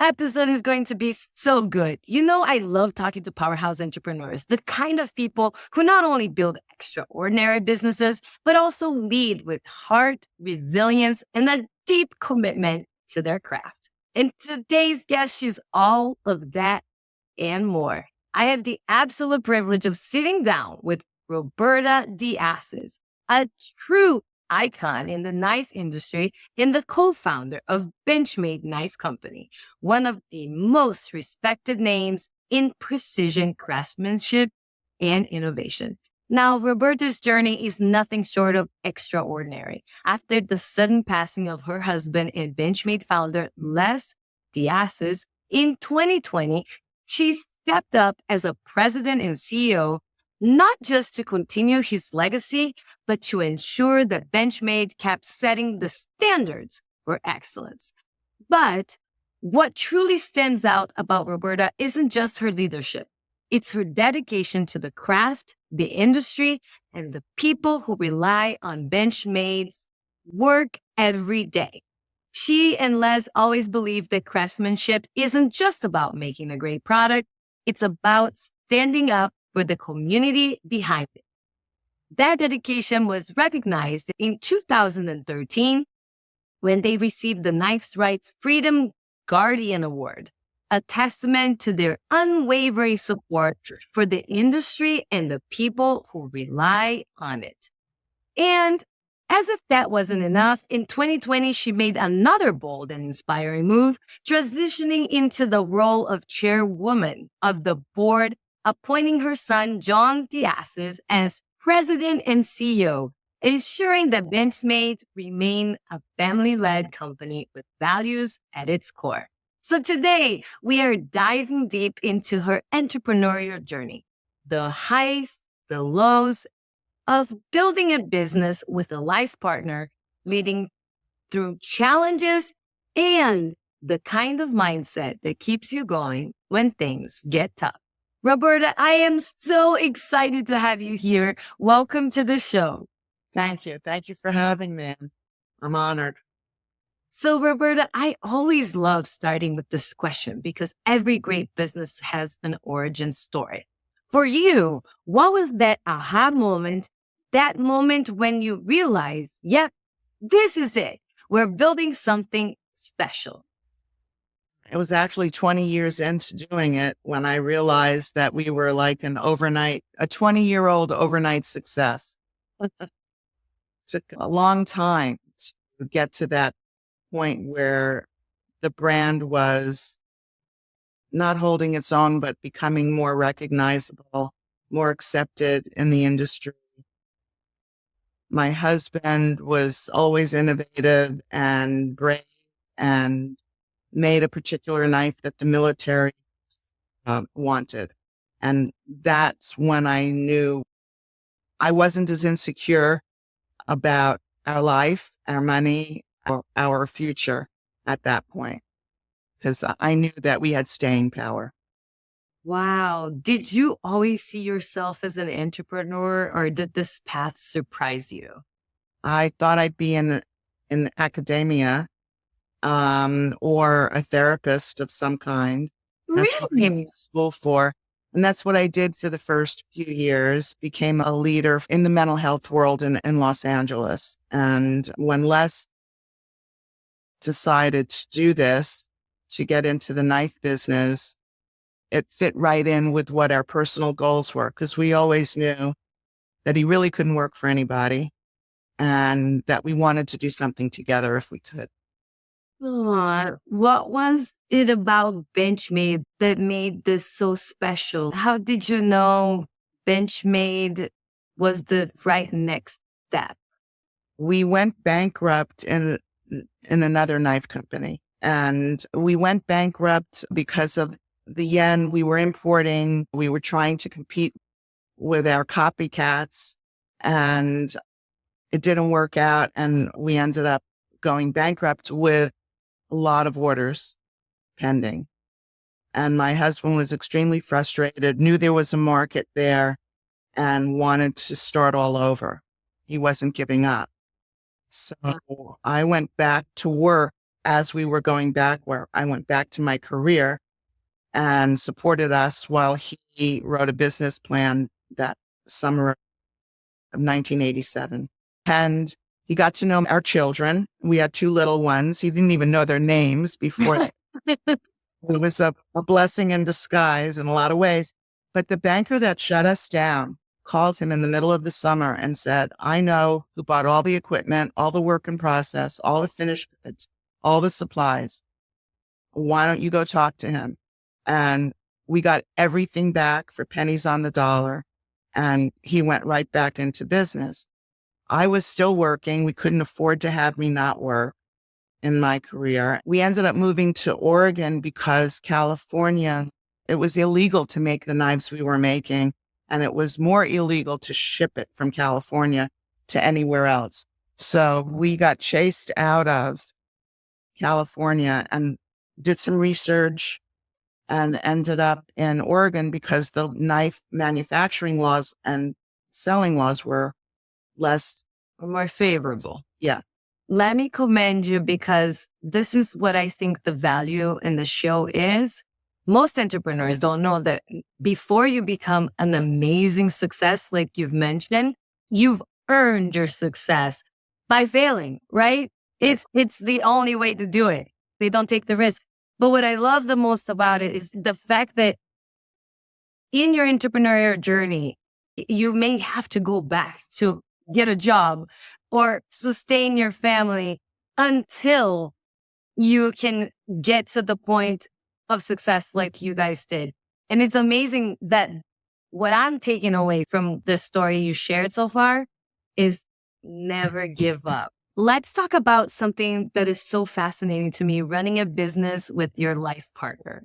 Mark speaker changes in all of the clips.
Speaker 1: episode is going to be so good. You know, I love talking to powerhouse entrepreneurs, the kind of people who not only build extraordinary businesses, but also lead with heart, resilience, and a deep commitment to their craft. And today's guest, she's all of that and more. I have the absolute privilege of sitting down with Roberta DeAsis, a true icon in the knife industry and the co-founder of Benchmade Knife Company, one of the most respected names in precision craftsmanship and innovation. Now, Roberta's journey is nothing short of extraordinary. After the sudden passing of her husband and Benchmade founder Les DeAsis in 2020, she stepped up as a president and CEO, not just to continue his legacy, but to ensure that Benchmade kept setting the standards for excellence. But what truly stands out about Roberta isn't just her leadership. It's her dedication to the craft, the industry, and the people who rely on Benchmade's work every day. She and Les always believed that craftsmanship isn't just about making a great product. It's about standing up for the community behind it. That dedication was recognized in 2013 when they received the Knives Rights Freedom Guardian Award, a testament to their unwavering support for the industry and the people who rely on it. And as if that wasn't enough, in 2020, she made another bold and inspiring move, transitioning into the role of chairwoman of the board, appointing her son, John DeAsis, as president and CEO, ensuring that Benchmade remain a family-led company with values at its core. So today, we are diving deep into her entrepreneurial journey, the highs, the lows of building a business with a life partner, leading through challenges and the kind of mindset that keeps you going when things get tough. Roberta, I am so excited to have you here. Welcome to the show.
Speaker 2: Thank you. Thank you for having me. I'm honored.
Speaker 1: So, Roberta, I always love starting with this question because every great business has an origin story. For you, what was that aha moment, that moment when you realized, yep, this is it. We're building something special?
Speaker 2: It was actually 20 years into doing it when I realized that we were like a 20-year-old overnight success. It took a long time to get to that point where the brand was not holding its own, but becoming more recognizable, more accepted in the industry. My husband was always innovative and brave and made a particular knife that the military wanted. And that's when I knew I wasn't as insecure about our life, our money, our future at that point, because I knew that we had staying power.
Speaker 1: Wow. Did you always see yourself as an entrepreneur, or did this path surprise you?
Speaker 2: I thought I'd be in academia, or a therapist of some kind. That's what I went to school for. And that's what I did for the first few years, became a leader in the mental health world in Los Angeles. And when Les decided to do this, to get into the knife business, it fit right in with what our personal goals were, because we always knew that he really couldn't work for anybody and that we wanted to do something together if we could.
Speaker 1: What was it about Benchmade that made this so special? How did you know Benchmade was the right next step?
Speaker 2: We went bankrupt in another knife company, and we went bankrupt because of the yen. We were importing. We were trying to compete with our copycats, and it didn't work out. And we ended up going bankrupt with a lot of orders pending. And my husband was extremely frustrated, knew there was a market there, and wanted to start all over. He wasn't giving up. So I went back to work as we were going back, where I went back to my career, and supported us while he wrote a business plan that summer of 1987. And he got to know our children. We had 2 little ones. He didn't even know their names before. It was a blessing in disguise in a lot of ways. But the banker that shut us down called him in the middle of the summer and said, I know who bought all the equipment, all the work in process, all the finished goods, all the supplies. Why don't you go talk to him? And we got everything back for pennies on the dollar. And he went right back into business. I was still working. We couldn't afford to have me not work in my career. We ended up moving to Oregon because California, it was illegal to make the knives we were making. And it was more illegal to ship it from California to anywhere else. So we got chased out of California and did some research and ended up in Oregon because the knife manufacturing laws and selling laws were less
Speaker 1: more favorable.
Speaker 2: Yeah.
Speaker 1: Let me commend you, because this is what I think the value in the show is. Most entrepreneurs don't know that before you become an amazing success, like you've mentioned, you've earned your success by failing, right? It's the only way to do it. They don't take the risk. But what I love the most about it is the fact that in your entrepreneurial journey, you may have to go back to get a job or sustain your family until you can get to the point of success like you guys did. And it's amazing that what I'm taking away from the story you shared so far is never give up. Let's talk about something that is so fascinating to me, running a business with your life partner.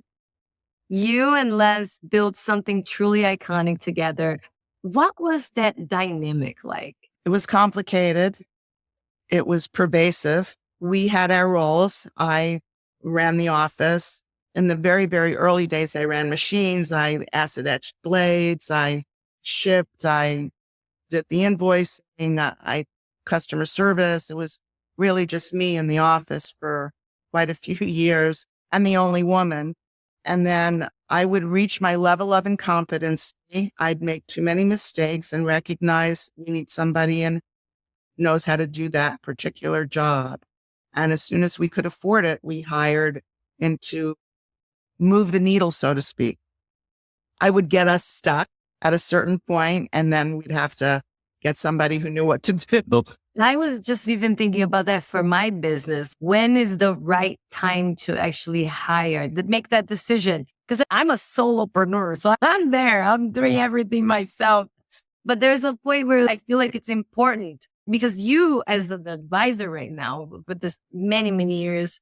Speaker 1: You and Les built something truly iconic together. What was that dynamic like?
Speaker 2: It was complicated. It was pervasive. We had our roles. I ran the office. In the very, very early days, I ran machines. I acid etched blades. I shipped. I did the invoicing. I customer service. It was really just me in the office for quite a few years, and the only woman. And then I would reach my level of incompetency. I'd make too many mistakes and recognize we need somebody in knows how to do that particular job. And as soon as we could afford it, we hired in to move the needle, so to speak. I would get us stuck at a certain point, and then we'd have to get somebody who knew what to do.
Speaker 1: I was just even thinking about that for my business. When is the right time to actually hire, to make that decision? Because I'm a solopreneur, so I'm there. I'm doing everything myself. But there's a point where I feel like it's important, because you, as an advisor right now, with this many, many years,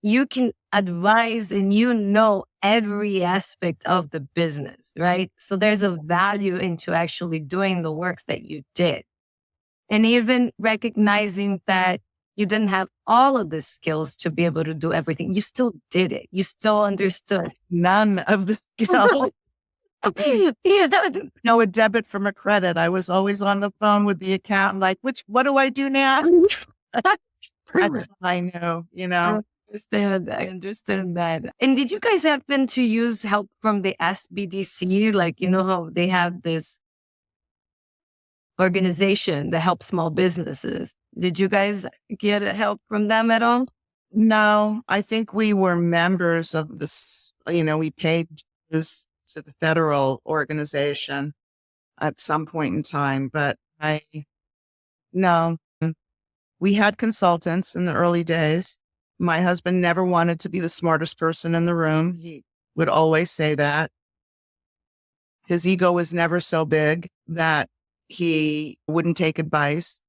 Speaker 1: you can advise and you know every aspect of the business, right? So there's a value into actually doing the work that you did. And even recognizing that you didn't have all of the skills to be able to do everything. You still did it. You still understood.
Speaker 2: None of the skills. No, a debit from a credit. I was always on the phone with the accountant, like, what do I do now? That's what I know,
Speaker 1: I understand that. And did you guys happen to use help from the SBDC? Like, you know how they have this organization that helps small businesses. Did you guys get help from them at all?
Speaker 2: No, I think we were members of this, we paid dues to the federal organization at some point in time, but no, we had consultants in the early days. My husband never wanted to be the smartest person in the room. He would always say that. His ego was never so big that he wouldn't take advice.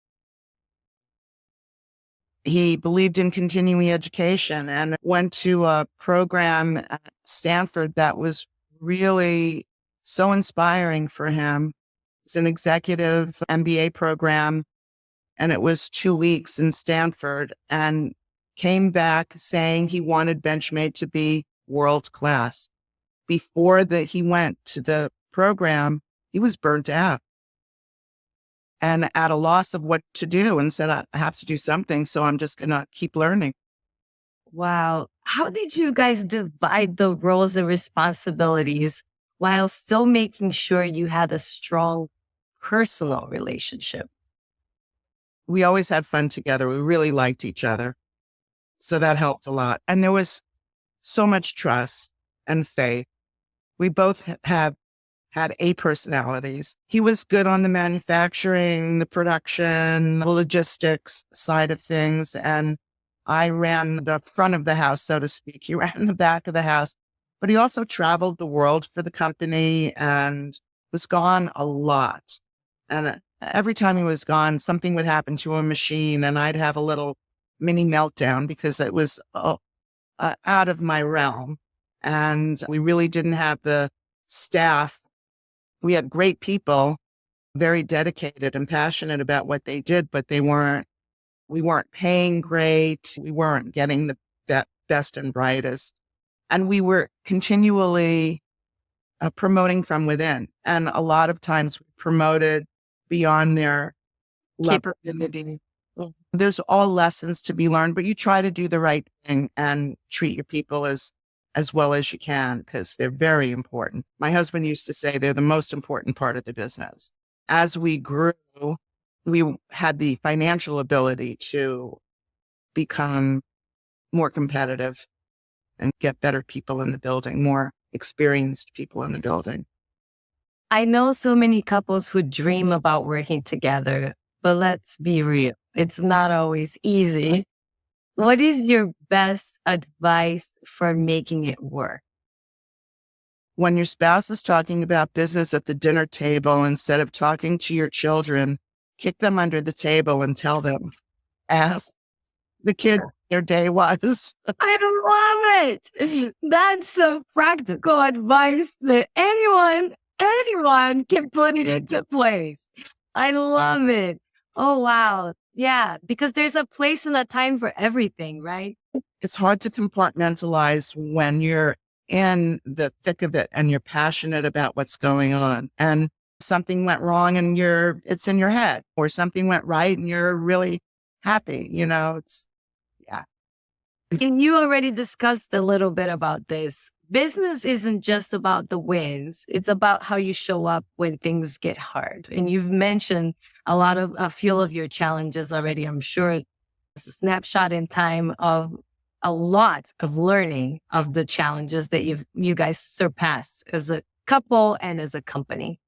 Speaker 2: He believed in continuing education and went to a program at Stanford that was really so inspiring for him. It's an executive MBA program, and it was 2 weeks in Stanford, and came back saying he wanted Benchmade to be world class. Before he went to the program, he was burnt out and at a loss of what to do, and said, I have to do something. So I'm just going to keep learning.
Speaker 1: Wow. How did you guys divide the roles and responsibilities while still making sure you had a strong personal relationship?
Speaker 2: We always had fun together. We really liked each other. So that helped a lot. And there was so much trust and faith. We both have had A personalities. He was good on the manufacturing, the production, the logistics side of things. And I ran the front of the house, so to speak. He ran the back of the house, but he also traveled the world for the company and was gone a lot. And every time he was gone, something would happen to a machine and I'd have a little mini meltdown because it was out of my realm. And we really didn't have the staff. We had great people, very dedicated and passionate about what they did, but we weren't paying great. We weren't getting the best and brightest. And we were continually promoting from within. And a lot of times we promoted beyond their level.
Speaker 1: Capability.
Speaker 2: There's all lessons to be learned, but you try to do the right thing and treat your people as well as you can, because they're very important. My husband used to say they're the most important part of the business. As we grew, we had the financial ability to become more competitive and get better people in the building, more experienced people in the building.
Speaker 1: I know so many couples who dream about working together, but let's be real, it's not always easy. What is your best advice for making it work?
Speaker 2: When your spouse is talking about business at the dinner table, instead of talking to your children, kick them under the table and tell them, ask the kid their day was.
Speaker 1: I love it. That's some practical advice that anyone can put it into place. I love it. Oh, wow. Yeah, because there's a place and a time for everything, right?
Speaker 2: It's hard to compartmentalize when you're in the thick of it and you're passionate about what's going on. And something went wrong and it's in your head, or something went right and you're really happy. Yeah.
Speaker 1: And you already discussed a little bit about this. Business isn't just about the wins. It's about how you show up when things get hard. And you've mentioned a few of your challenges already. I'm sure it's a snapshot in time of a lot of learning of the challenges that you guys surpassed as a couple and as a company.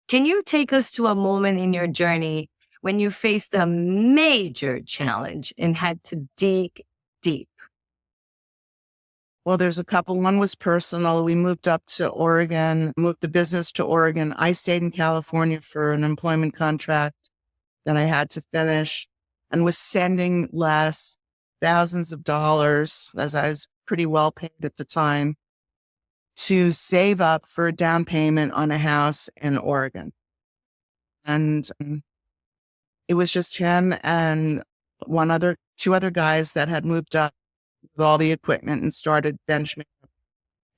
Speaker 1: Can you take us to a moment in your journey when you faced a major challenge and had to dig deep?
Speaker 2: Well, there's a couple. One was personal. We moved up to Oregon, moved the business to Oregon. I stayed in California for an employment contract that I had to finish and was sending less thousands of dollars, as I was pretty well paid at the time, to save up for a down payment on a house in Oregon. And it was just him and two other guys that had moved up with all the equipment and started Benchmade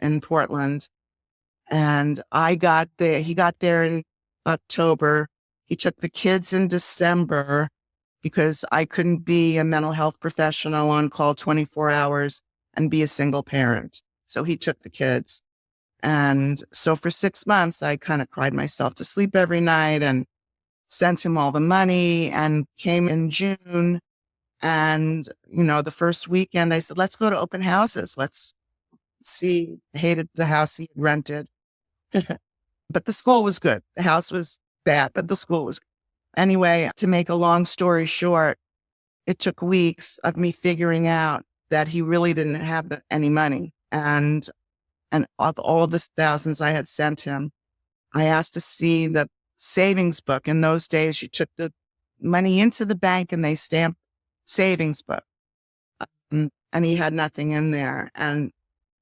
Speaker 2: in Portland. And he got there in October. He took the kids in December because I couldn't be a mental health professional on call 24 hours and be a single parent. So he took the kids. And so for 6 months, I kind of cried myself to sleep every night and sent him all the money, and came in June. And, the first weekend I said, let's go to open houses. Let's see. I hated the house he had rented, but the school was good. The house was bad, but the school was good. Anyway, to make a long story short, it took weeks of me figuring out that he really didn't have any money. And of all the thousands I had sent him, I asked to see the savings book. In those days, you took the money into the bank and they stamped savings book. And he had nothing in there. And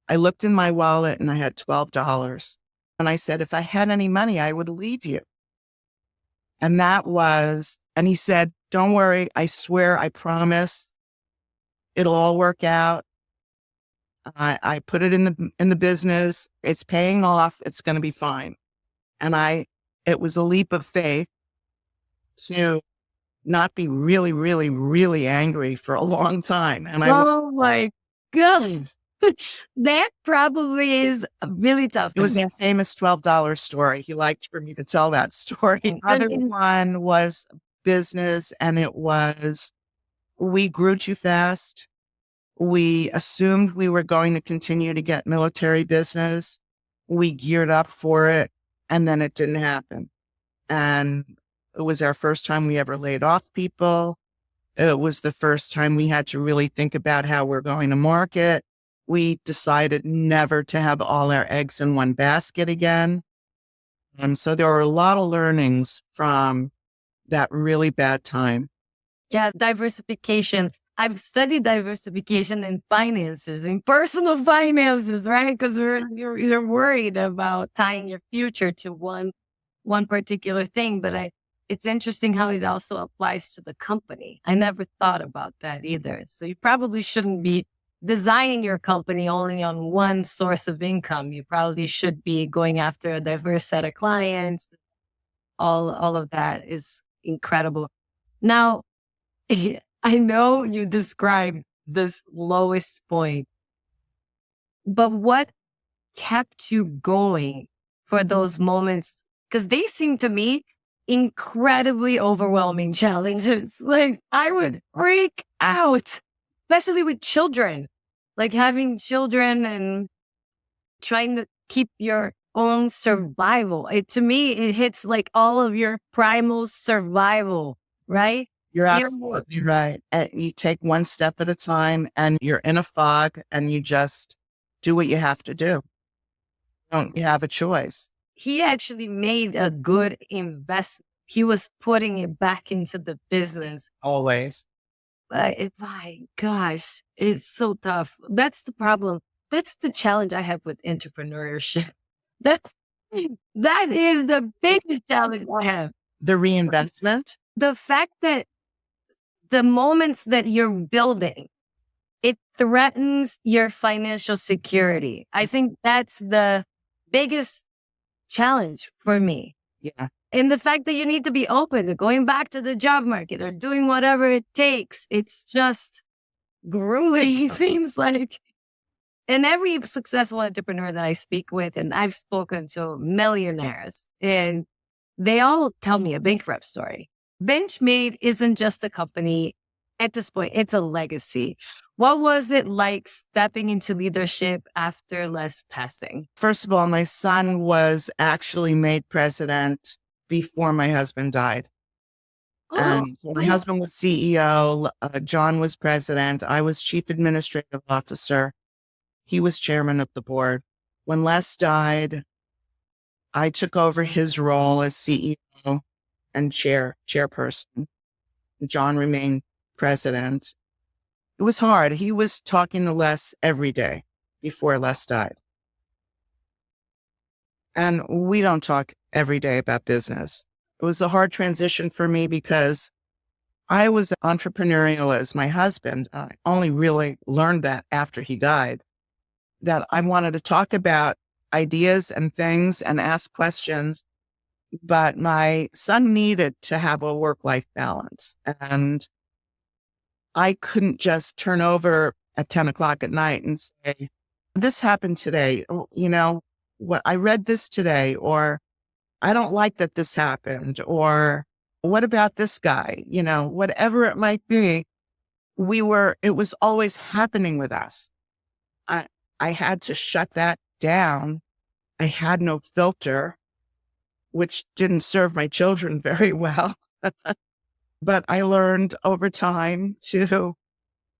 Speaker 2: I looked in my wallet and I had $12. And I said, if I had any money, I would leave you. And and he said, don't worry. I swear, I promise it'll all work out. I put it in the business. It's paying off. It's going to be fine. And it was a leap of faith to not be really, really, really angry for a long time. And
Speaker 1: Oh my God. That probably is really tough.
Speaker 2: It was that famous $12 story. He liked for me to tell that story. The other one was business, and it was, we grew too fast. We assumed we were going to continue to get military business. We geared up for it, and then it didn't happen. And it was our first time we ever laid off people. It was the first time we had to really think about how we're going to market. We decided never to have all our eggs in one basket again. And so there were a lot of learnings from that really bad time.
Speaker 1: Yeah, diversification. I've studied diversification in finances, in personal finances, right? Because you're worried about tying your future to one particular thing. But it's interesting how it also applies to the company. I never thought about that either. So you probably shouldn't be designing your company only on one source of income. You probably should be going after a diverse set of clients. All of that is incredible. Now, I know you described this lowest point, but what kept you going for those moments? Because they seem to me incredibly overwhelming challenges. Like I would freak out, especially with children, like having children and trying to keep your own survival. To me, it hits like all of your primal survival, right?
Speaker 2: You're absolutely right. And you take one step at a time, and you're in a fog, and you just do what you have to do. You have a choice.
Speaker 1: He actually made a good investment. He was putting it back into the business.
Speaker 2: Always.
Speaker 1: My gosh, it's so tough. That's the problem. That's the challenge I have with entrepreneurship. That is the biggest challenge I have.
Speaker 2: The reinvestment.
Speaker 1: The fact that the moments that you're building, it threatens your financial security. I think that's the biggest challenge for me.
Speaker 2: Yeah.
Speaker 1: And the fact that you need to be open to going back to the job market or doing whatever it takes. It's just grueling, it seems like. And every successful entrepreneur that I speak with, and I've spoken to millionaires, and they all tell me a bankrupt story. Benchmade isn't just a company at this point, it's a legacy. What was it like stepping into leadership after Les passing?
Speaker 2: First of all, my son was actually made president before my husband died. And so my husband was CEO, John was president, I was chief administrative officer. He was chairman of the board. When Les died, I took over his role as CEO and chairperson. John remained president. It was hard. He was talking to Les every day before Les died. And we don't talk every day about business. It was a hard transition for me because I was entrepreneurial as my husband. I only really learned that after he died, that I wanted to talk about ideas and things and ask questions. But my son needed to have a work-life balance. And I couldn't just turn over at 10 o'clock at night and say, this happened today. You know, what I read this today, or I don't like that this happened, or what about this guy? You know, whatever it might be, it was always happening with us. I had to shut that down. I had no filter, which didn't serve my children very well. But I learned over time to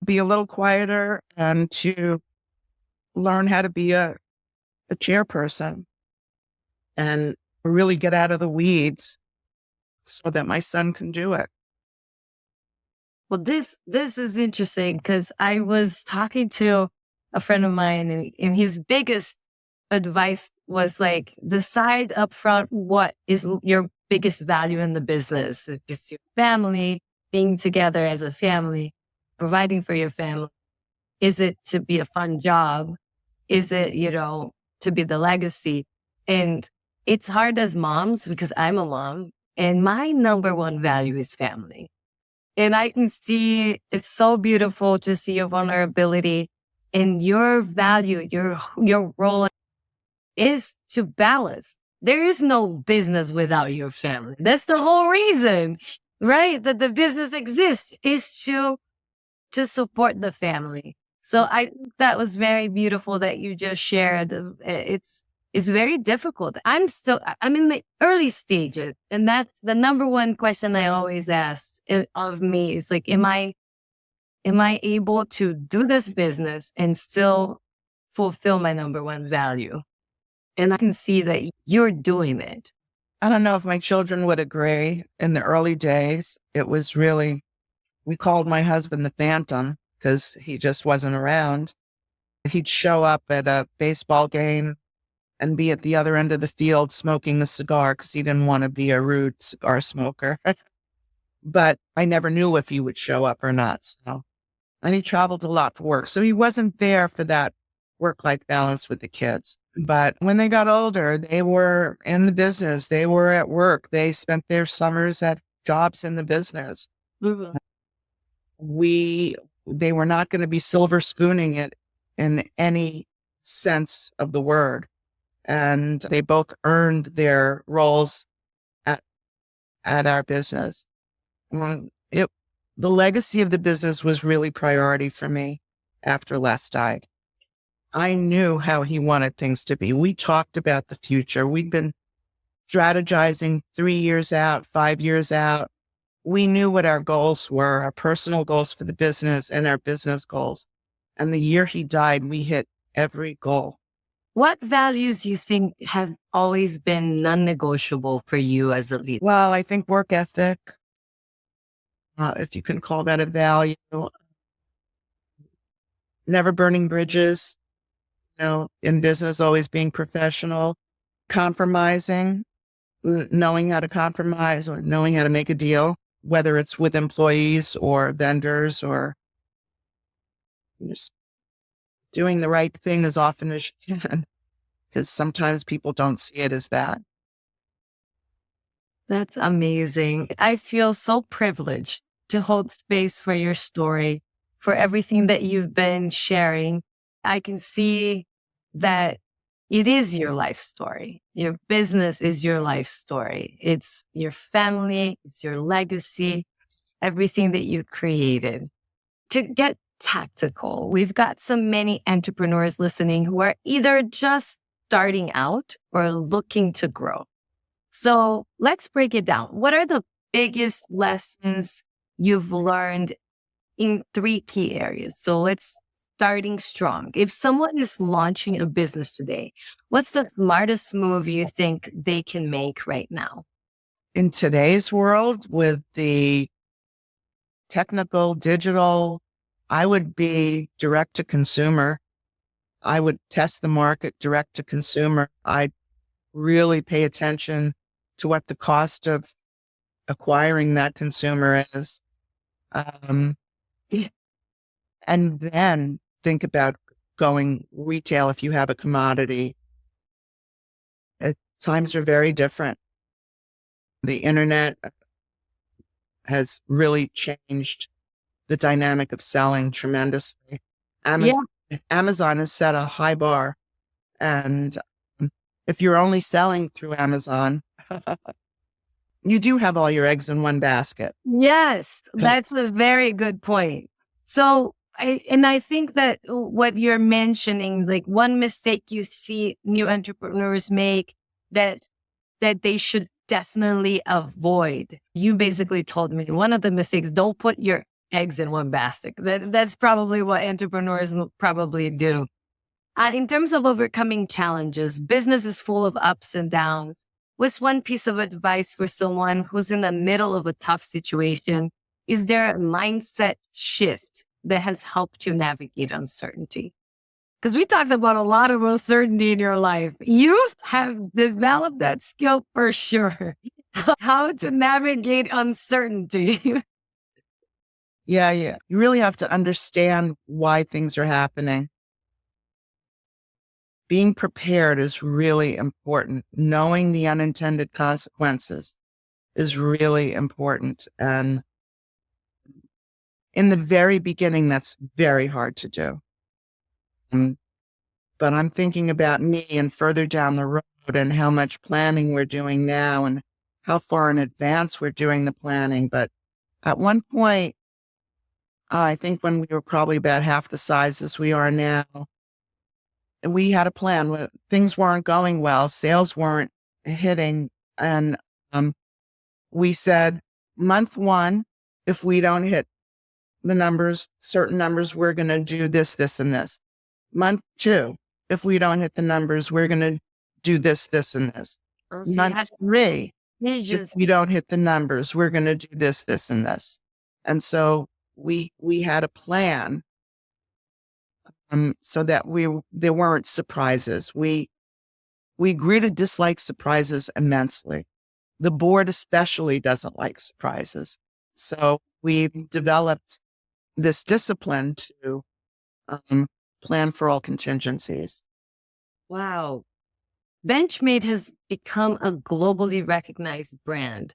Speaker 2: be a little quieter and to learn how to be a chairperson and really get out of the weeds so that my son can do it.
Speaker 1: Well, this is interesting because I was talking to a friend of mine, and his biggest advice was like, decide upfront what is your biggest value in the business. If it's your family, being together as a family, providing for your family. Is it to be a fun job? Is it, to be the legacy? And it's hard as moms because I'm a mom, and my number one value is family. And I can see it's so beautiful to see your vulnerability And your value, your role is to balance. There is no business without your family. That's the whole reason, right? That the business exists is to support the family. So I think that was very beautiful that you just shared. It's very difficult. I'm in the early stages, and that's the number one question I always ask of me. It's like, am I able to do this business and still fulfill my number one value? And I can see that you're doing it.
Speaker 2: I don't know if my children would agree. In the early days, it was really, we called my husband the Phantom because he just wasn't around. He'd show up at a baseball game and be at the other end of the field smoking a cigar because he didn't want to be a rude cigar smoker. But I never knew if he would show up or not. And he traveled a lot for work. So he wasn't there for that work-life balance with the kids. But when they got older, they were in the business. They were at work. They spent their summers at jobs in the business.
Speaker 1: Mhm.
Speaker 2: They were not going to be silver spooning it in any sense of the word. And they both earned their roles at our business. The legacy of the business was really priority for me after Les died. I knew how he wanted things to be. We talked about the future. We'd been strategizing 3 years out, 5 years out. We knew what our goals were, our personal goals for the business and our business goals. And the year he died, we hit every goal.
Speaker 1: What values you think have always been non-negotiable for you as a leader?
Speaker 2: Well, I think work ethic, if you can call that a value, never burning bridges, in business, always being professional, compromising, knowing how to compromise or knowing how to make a deal, whether it's with employees or vendors or just doing the right thing as often as you can, because sometimes people don't see it as that.
Speaker 1: That's amazing. I feel so privileged to hold space for your story, for everything that you've been sharing. I can see that it is your life story. Your business is your life story. It's your family, it's your legacy, everything that you created. To get tactical, we've got so many entrepreneurs listening who are either just starting out or looking to grow. So let's break it down. What are the biggest lessons you've learned in 3 key areas? So let's starting strong. If someone is launching a business today, what's the smartest move you think they can make right now?
Speaker 2: In today's world with the technical, digital, I would be direct to consumer. I would test the market direct to consumer. I'd really pay attention to what the cost of acquiring that consumer is. And then think about going retail if you have a commodity. Times are very different. The internet has really changed the dynamic of selling tremendously. Amazon has set a high bar. And if you're only selling through Amazon, you do have all your eggs in one basket.
Speaker 1: Yes, that's a very good point. So I think that what you're mentioning, like one mistake you see new entrepreneurs make that they should definitely avoid. You basically told me one of the mistakes, don't put your eggs in one basket. That's probably what entrepreneurs will probably do. In terms of overcoming challenges, business is full of ups and downs. What's one piece of advice for someone who's in the middle of a tough situation? Is there a mindset shift that has helped you navigate uncertainty? Because we talked about a lot of uncertainty in your life. You have developed that skill for sure. How to navigate uncertainty.
Speaker 2: Yeah. You really have to understand why things are happening. Being prepared is really important. Knowing the unintended consequences is really important. And in the very beginning, that's very hard to do. But I'm thinking about me and further down the road and how much planning we're doing now and how far in advance we're doing the planning. But at one point, I think when we were probably about half the size as we are now, we had a plan. Things weren't going well. Sales weren't hitting. And we said, month one, if we don't hit the numbers, certain numbers, we're going to do this, this, and this. Month two, if we don't hit the numbers, we're going to do this, this, and this.
Speaker 1: Oh, so you
Speaker 2: Month
Speaker 1: had
Speaker 2: three, if
Speaker 1: pages.
Speaker 2: we don't hit the numbers, we're going to do this, this, and this. And so we had a plan, so that there weren't surprises. We grew to dislike surprises immensely. The board especially doesn't like surprises. So we've developed this discipline to plan for all contingencies.
Speaker 1: Wow. Benchmade has become a globally recognized brand.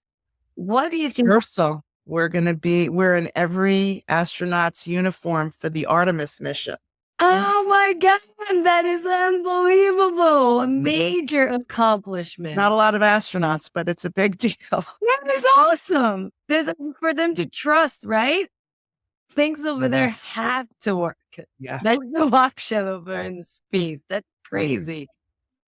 Speaker 1: What do you think?
Speaker 2: Ursula, we're in every astronaut's uniform for the Artemis mission.
Speaker 1: Oh my God, that is unbelievable. A major accomplishment.
Speaker 2: Not a lot of astronauts, but it's a big deal.
Speaker 1: That is awesome. For them to trust, right? Things over there have to work.
Speaker 2: Yeah.
Speaker 1: There's no option over in space. That's crazy.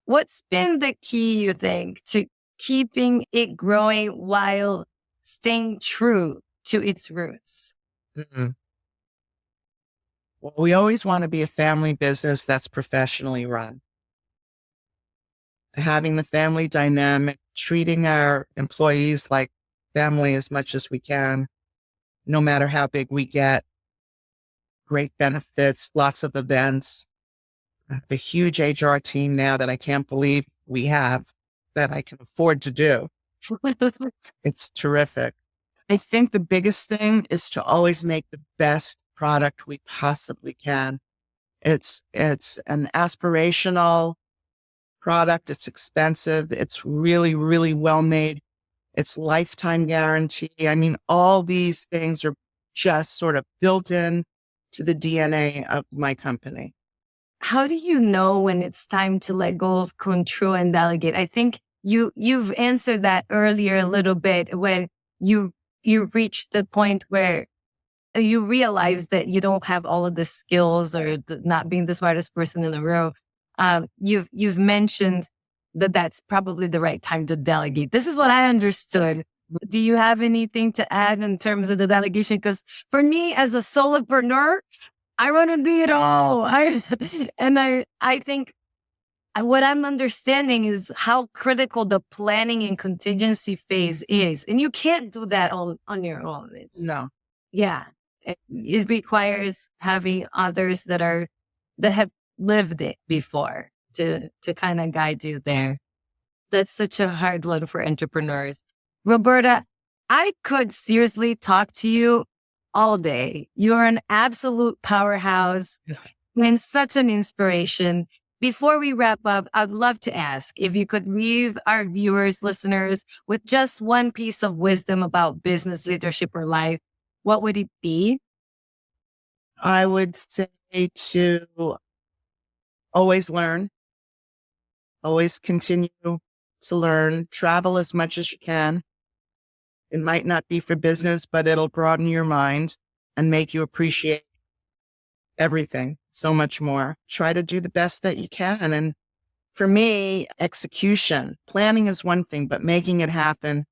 Speaker 1: What's been the key, you think, to keeping it growing while staying true to its roots?
Speaker 2: Mm-mm. Well, we always want to be a family business that's professionally run. Having the family dynamic, treating our employees like family as much as we can, no matter how big we get. Great benefits, lots of events. I have a huge HR team now that I can't believe we have, that I can afford to do. It's terrific. I think the biggest thing is to always make the best product we possibly can. It's an aspirational product. It's expensive. It's really, really well made. It's lifetime guarantee. I mean, all these things are just sort of built in to the DNA of my company.
Speaker 1: How do you know when it's time to let go of control and delegate? I think you've answered that earlier a little bit when you reached the point where you realize that you don't have all of the skills or not being the smartest person in the room. You've mentioned that that's probably the right time to delegate. This is what I understood. Do you have anything to add in terms of the delegation? Because for me, as a solopreneur, I want to do it all. I think what I'm understanding is how critical the planning and contingency phase is, and you can't do that on your own.
Speaker 2: No.
Speaker 1: Yeah, it requires having others that have lived it before to kind of guide you there. That's such a hard one for entrepreneurs. Roberta, I could seriously talk to you all day. You're an absolute powerhouse and such an inspiration. Before we wrap up, I'd love to ask if you could leave our viewers, listeners, with just one piece of wisdom about business, leadership, or life. What would it be?
Speaker 2: I would say to always learn, always continue to learn, travel as much as you can. It might not be for business, but it'll broaden your mind and make you appreciate everything so much more. Try to do the best that you can. And for me, execution, planning is one thing, but making it happen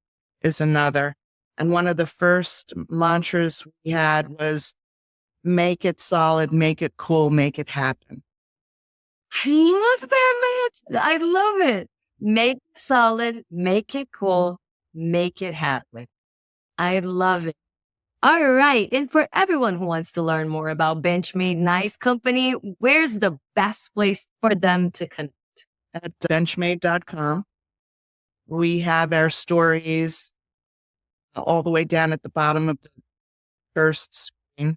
Speaker 2: is another. And one of the first mantras we had was make it solid, make it cool, make it happen.
Speaker 1: I love that, man. I love it. Make it solid, make it cool, make it happen. I love it. All right. And for everyone who wants to learn more about Benchmade Knife Company, where's the best place for them to connect?
Speaker 2: At benchmade.com. We have our stories all the way down at the bottom of the first screen.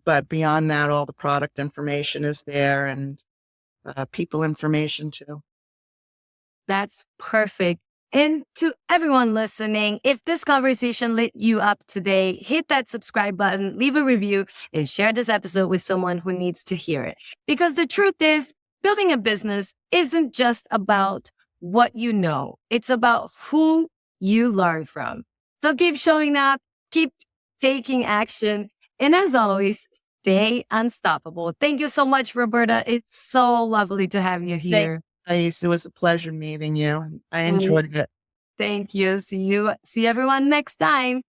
Speaker 2: But beyond that, all the product information is there and people information too.
Speaker 1: That's perfect. And to everyone listening, if this conversation lit you up today, hit that subscribe button, leave a review, and share this episode with someone who needs to hear it. Because the truth is, building a business isn't just about what you know, it's about who you learn from. So keep showing up, keep taking action, and as always, stay unstoppable. Thank you so much, Roberta. It's so lovely to have you here.
Speaker 2: It was a pleasure meeting you. I enjoyed it.
Speaker 1: Thank you. See everyone next time.